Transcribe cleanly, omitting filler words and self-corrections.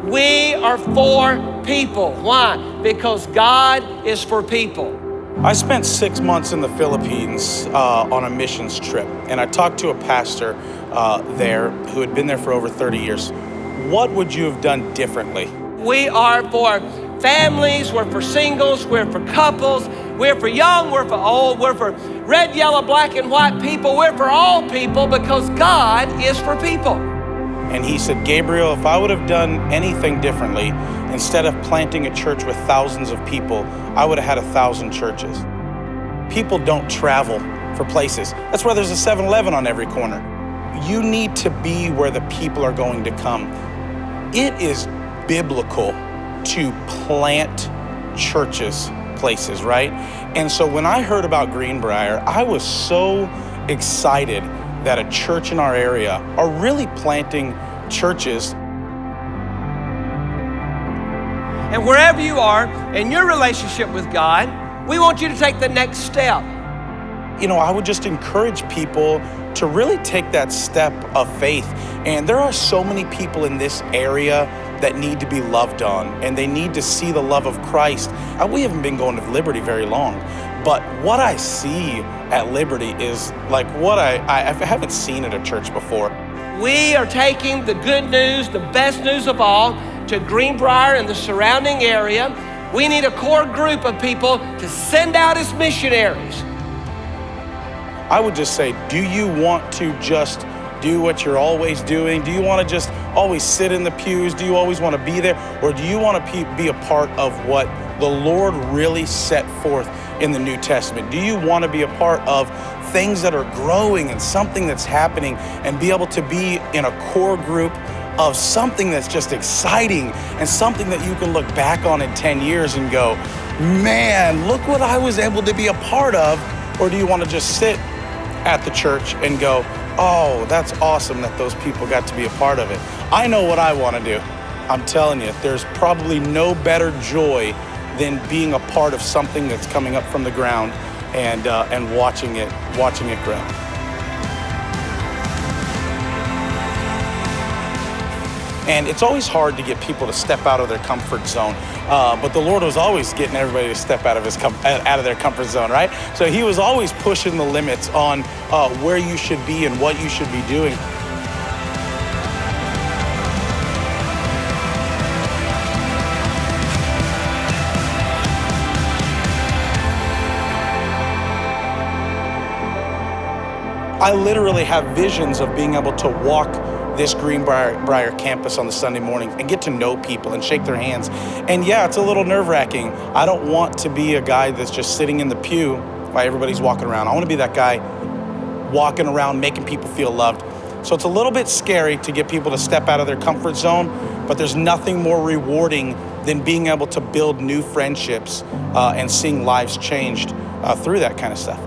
We are for people. Why? Because God is for people. I spent 6 months in the Philippines on a missions trip, and I talked to a pastor there who had been there for over 30 years. What would you have done differently? We are for families, we're for singles, we're for couples, we're for young, we're for old, we're for red, yellow, black, and white people. We're for all people because God is for people. And he said, Gabriel, if I would have done anything differently, instead of planting a church with thousands of people, I would have had 1,000 churches. People don't travel for places. That's why there's a 7-Eleven on every corner. You need to be where the people are going to come. It is biblical to plant churches places, right? And so when I heard about Greenbrier, I was so excited that a church in our area are really planting churches. And wherever you are in your relationship with God, we want you to take the next step. You know, I would just encourage people to really take that step of faith. And there are so many people in this area that need to be loved on, and they need to see the love of Christ. We haven't been going to Liberty very long, but what I see at Liberty is like what I haven't seen at a church before. We are taking the good news, the best news of all, to Greenbrier and the surrounding area. We need a core group of people to send out as missionaries. I would just say, do you want to just do what you're always doing? Do you want to just always sit in the pews? Do you always want to be there? Or do you want to be a part of what the Lord really set forth in the New Testament? Do you want to be a part of things that are growing and something that's happening, and be able to be in a core group of something that's just exciting and something that you can look back on in 10 years and go, man, look what I was able to be a part of? Or do you want to just sit at the church and go, oh, that's awesome that those people got to be a part of it? I know what I want to do. I'm telling you, there's probably no better joy than being a part of something that's coming up from the ground and watching it grow. And it's always hard to get people to step out of their comfort zone. But the Lord was always getting everybody to step out of their comfort zone, right? So he was always pushing the limits on where you should be and what you should be doing. I literally have visions of being able to walk this Greenbrier campus on the Sunday morning and get to know people and shake their hands. And yeah, it's a little nerve-wracking. I don't want to be a guy that's just sitting in the pew while everybody's walking around. I want to be that guy walking around making people feel loved. So it's a little bit scary to get people to step out of their comfort zone, but there's nothing more rewarding than being able to build new friendships and seeing lives changed through that kind of stuff.